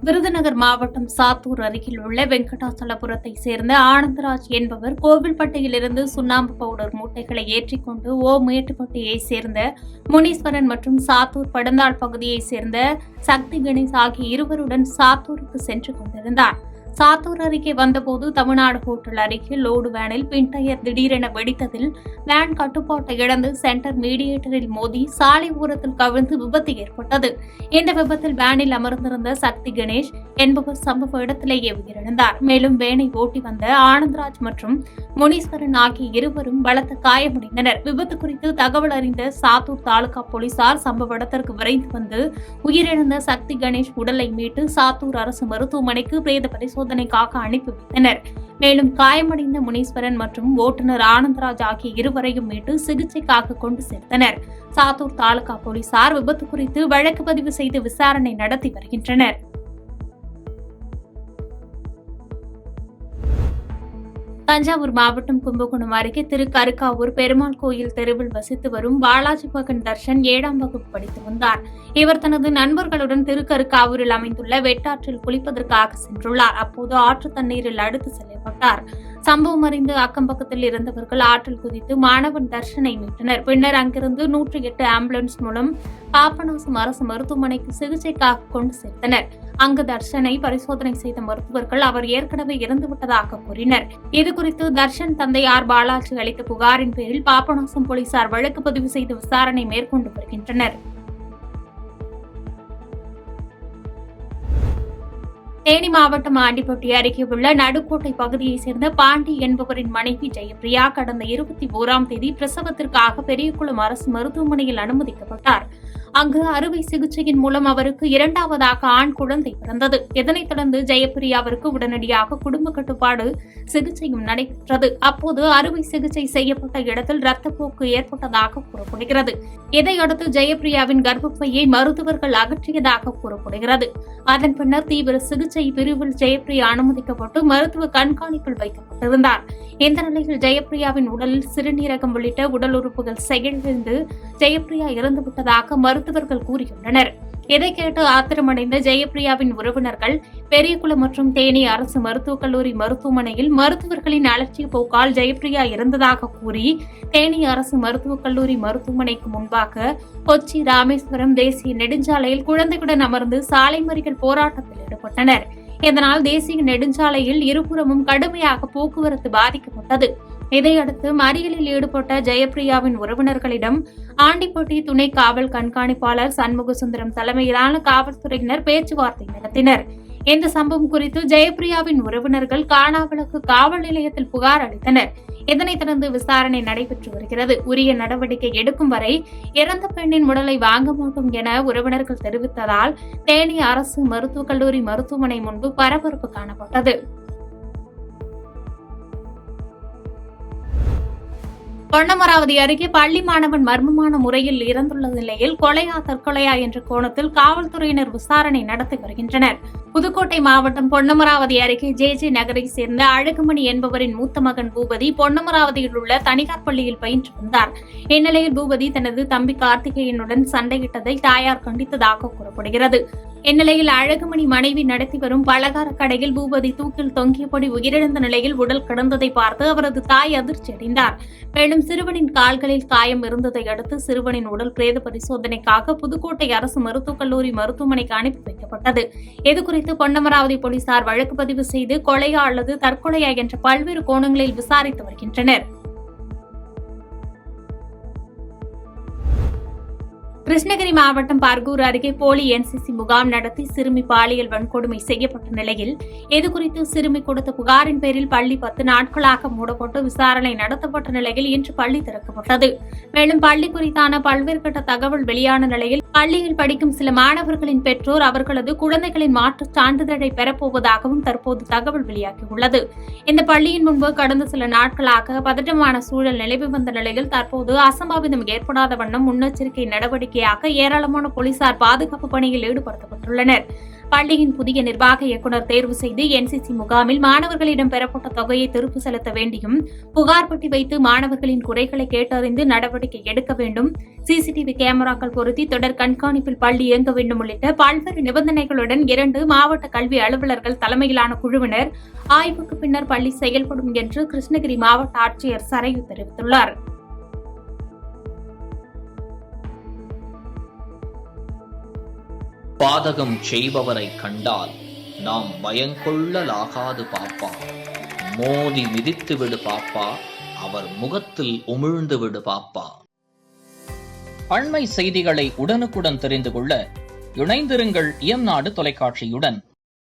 விருதுநகர் மாவட்டம் சாத்தூர் அருகில் உள்ள வெங்கடாசலபுரத்தை சேர்ந்த ஆனந்தராஜ் என்பவர் கோவில்பட்டியிலிருந்து சுண்ணாம்பு பவுடர் மூட்டைகளை ஏற்றிக்கொண்டு மேட்டுப்பட்டியை சேர்ந்த முனீஸ்வரன் மற்றும் சாத்தூர் படந்தாள் பகுதியைச் சேர்ந்த சக்தி கணேஷ் ஆகிய இருவருடன் சாத்தூருக்கு சென்று கொண்டிருந்தார். சாத்தூர் அருகே வந்தபோது தமிழ்நாடு ஹோட்டல் அருகே லோடு வேனில் பின் டயர் திடீரென வெடித்ததில் வேன் கட்டுப்பாட்டை இழந்து சென்டர் மீடியேட்டரில் மோதி சாலை ஓரத்தில் கவிழ்ந்து விபத்து ஏற்பட்டது. இந்த விபத்தில் வேனில் அமர்ந்திருந்த சக்தி கணேஷ் என்பவர் சம்பவ இடத்திலேயே உயிரிழந்தார். மேலும் வேனை ஓட்டி வந்த ஆனந்தராஜ் மற்றும் முனீஸ்வரன் ஆகிய இருவரும் பலத்த காயமடைந்தனர். விபத்து குறித்து தகவல் அறிந்த சாத்தூர் தாலுகா போலீசார் சம்பவ இடத்திற்கு விரைந்து வந்து உயிரிழந்த சக்தி கணேஷ் உடலை மீட்டு சாத்தூர் அரசு மருத்துவமனைக்கு பிரேத பரிசோதனைக்காக அனுப்பி வைத்தனர். மேலும் காயமடைந்த முனீஸ்வரன் மற்றும் ஓட்டுநர் ஆனந்தராஜ் ஆகிய இருவரையும் மீட்டு சிகிச்சைக்காக கொண்டு சேர்த்தனர். சாத்தூர் தாலுகா போலீசார் விபத்து குறித்து வழக்கு பதிவு செய்து விசாரணை நடத்தி வருகின்றனர். தஞ்சாவூர் மாவட்டம் கும்பகோணம் அருகே திருக்கருக்காவூர் பெருமாள் கோயில் தெருவில் வசித்து வரும் பாலாஜி மகன் தர்ஷன் 7ஆம் வகுப்பு படித்து வந்தார். இவர் தனது நண்பர்களுடன் திருக்கருக்காவூரில் அமைந்துள்ள வெட்டாற்றில் குளிப்பதற்காக சென்றுள்ளார். அப்போது ஆற்று தண்ணீரில் அடித்து செல்லப்பட்டார். சம்பவம் அறிந்து அக்கம் பக்கத்தில் இருந்தவர்கள் ஆற்றில் குதித்து மாணவன் தர்ஷனை மீட்டனர். பின்னர் அங்கிருந்து 108 ஆம்புலன்ஸ் மூலம் பாபநாசம் அரசு மருத்துவமனைக்கு சிகிச்சைக்காக கொண்டு சேர்த்தனர். அங்கு தர்ஷனை பரிசோதனை செய்த மருத்துவர்கள் அவர் ஏற்கனவே இறந்துவிட்டதாக கூறினர். இதுகுறித்து தர்ஷன் தந்தையார் பாலாஜி அளித்த புகாரின் பேரில் பாபநாசம் போலீசார் வழக்கு பதிவு செய்து விசாரணை மேற்கொண்டு வருகின்றனர். தேனி மாவட்டம் ஆண்டிப்பட்டி அருகே உள்ள நடுக்கோட்டை பகுதியைச் சேர்ந்த பாண்டி என்பவரின் மனைவி ஜெயப்பிரியா கடந்த 21ஆம் தேதி பிரசவத்திற்காக பெரியகுளம் அரசு மருத்துவமனையில் அனுமதிக்கப்பட்டார். அங்கு அறுவை சிகிச்சையின் மூலம் அவருக்கு 2வது ஆண் குழந்தை பிறந்தது. இதனைத் தொடர்ந்து ஜெயப்பிரியாவிற்கு உடனடியாக குடும்ப கட்டுப்பாடு சிகிச்சையும் நடைபெற்றது. அப்போது அறுவை சிகிச்சை செய்யப்பட்ட இடத்தில் ரத்தப்போக்கு ஏற்பட்டதாக கூறப்படுகிறது. இதையடுத்து ஜெயப்பிரியாவின் கர்ப்பப்பையை மருத்துவர்கள் அகற்றியதாக கூறப்படுகிறது. அதன் பின்னர் தீவிர சிகிச்சை பிரிவில் ஜெயப்பிரியா அனுமதிக்கப்பட்டு மருத்துவ கண்காணிப்பில் வைக்கப்பட்டிருந்தார். இந்த நிலையில் ஜெயப்பிரியாவின் உடலில் சிறுநீரகம் உள்ளிட்ட உடல் உறுப்புகள் செயலிழந்து ஜெயப்பிரியா இறந்துவிட்டதாக மருத்துவர்கள் கூறியுள்ளனர். இதை கேட்டு ஆத்திரமடைந்த ஜெயப்பிரியாவின் உறவினர்கள் பெரியகுளம் மற்றும் தேனி அரசு மருத்துவக் கல்லூரி மருத்துவமனையில் மருத்துவர்களின் அலட்சிய போக்கால் ஜெயப்பிரியா இறந்ததாக கூறி தேனி அரசு மருத்துவக் கல்லூரி மருத்துவமனைக்கு முன்பாக கொச்சி ராமேஸ்வரம் தேசிய நெடுஞ்சாலையில் குழந்தைகளுடன் அமர்ந்து சாலை மறியல் போராட்டத்தில் ஈடுபட்டனர். இதனால் தேசிய நெடுஞ்சாலையில் இருபுறமும் கடுமையாக போக்குவரத்து பாதிக்கப்பட்டது. இதையடுத்து மறியலில் ஈடுபட்ட ஜெயப்பிரியாவின் உறவினர்களிடம் ஆண்டிப்பட்டி துணை காவல் கண்காணிப்பாளர் சண்முகசுந்தரம் தலைமையிலான காவல்துறையினர் பேச்சுவார்த்தை நடத்தினர். இந்த சம்பவம் குறித்து ஜெயப்பிரியாவின் உறவினர்கள் காணாவளக்கு காவல் நிலையத்தில் புகார் அளித்தனர். இதனைத் தொடர்ந்து விசாரணை நடைபெற்று வருகிறது. உரிய நடவடிக்கை எடுக்கும் வரை இறந்த பெண்ணின் உடலை வாங்க மாட்டோம் என உறவினர்கள் தெரிவித்ததால் தேனி அரசு மருத்துவக் கல்லூரி மருத்துவமனை முன்பு பரபரப்பு காணப்பட்டது. பொன்னமராவதி அருகே பள்ளி மாணவன் மர்மமான முறையில் இறந்துள்ள நிலையில் கொலையா தற்கொலையா என்ற கோணத்தில் காவல்துறையினர் விசாரணை நடத்தி வருகின்றனர். புதுக்கோட்டை மாவட்டம் பொன்னமராவதி அருகே ஜே நகரை சேர்ந்த அழகுமணி என்பவரின் மூத்த மகன் பூபதி பொன்னமராவதியில் உள்ள தனியார் பள்ளியில் பயின்று வந்தார். இந்நிலையில் பூபதி தனது தம்பி கார்த்திகேயனுடன் சண்டையிட்டதை தாயார் கண்டித்ததாக கூறப்படுகிறது. இந்நிலையில் அழகுமணி மனைவி நடத்தி வரும் பலகார கடையில் பூபதி தூக்கில் தொங்கியபடி உயிரிழந்த நிலையில் உடல் கிடந்ததை பார்த்து அவரது தாய் அதிர்ச்சி அடைந்தார். மேலும் சிறுவனின் கால்களில் காயம் இருந்ததை அடுத்து சிறுவனின் உடல் பிரேத பரிசோதனைக்காக புதுக்கோட்டை அரசு மருத்துவக் கல்லூரி மருத்துவமனைக்கு அனுப்பி வைக்கப்பட்டது. இதுகுறித்து பொன்னமராவதி போலீசார் வழக்கு பதிவு செய்து கொலையா அல்லது தற்கொலையா என்ற பல்வேறு கோணங்களில் விசாரித்து வருகின்றனர். கிருஷ்ணகிரி மாவட்டம் பர்கூர் அருகே போலி என்சிசி முகாம் நடத்தி சிறுமி பாலியல் வன்கொடுமை செய்யப்பட்ட நிலையில் இதுகுறித்து சிறுமி கொடுத்த புகாரின் பேரில் பள்ளி 10 நாட்களாக மூடப்பட்டு விசாரணை நடத்தப்பட்ட நிலையில் இன்று பள்ளி திறக்கப்பட்டது. மேலும் பள்ளி குறித்தான பல்வேறு கட்ட தகவல் வெளியான நிலையில் பள்ளியில் படிக்கும் சில மாணவர்களின் பெற்றோர் அவர்களது குழந்தைகளின் மாற்றுச் சான்றிதழை பெறப்போவதாகவும் தற்போது தகவல் வெளியாகியுள்ளது. இந்த பள்ளியின் முன்பு கடந்த சில நாட்களாக பதற்றமான சூழல் நிலவி வந்த நிலையில் தற்போது அசம்பாவிதம் ஏற்படாத வண்ணம் முன்னெச்சரிக்கை நடவடிக்கை ஏராளமான போலீசார் பாதுகாப்பு பணியில் ஈடுபடுத்தப்பட்டுள்ளனர். பள்ளியின் புதிய நிர்வாக இயக்குநர் தேர்வு செய்து என்சிசி முகாமில் மாணவர்களிடம் பெறப்பட்ட தொகையை திருப்பி செலுத்த வேண்டியும், புகார் பெட்டி வைத்து மாணவர்களின் குறைகளை கேட்டறிந்து நடவடிக்கை எடுக்க வேண்டும், சிசிடிவி கேமராக்கள் பொருத்தி தொடர் கண்காணிப்பில் பள்ளி இயங்க வேண்டும் உள்ளிட்ட பல்வேறு நிபந்தனைகளுடன் 2 மாவட்ட கல்வி அலுவலர்கள் தலைமையிலான குழுவினர் ஆய்வுக்கு பின்னர் பள்ளி செயல்படும் என்று கிருஷ்ணகிரி மாவட்ட ஆட்சியர் சரையு தெரிவித்துள்ளார். பாதகம் செய்பவரை கண்டால் நாம் பயங்கொள்ளலாகாது பாப்பா, மோதி மிதித்து விடு பாப்பா, அவர் முகத்தில் உமிழ்ந்து விடு பாப்பா. அண்மை செய்திகளை உடனுக்குடன் தெரிந்து கொள்ள இணைந்திருங்கள் இயம்நாடு தொலைக்காட்சியுடன்.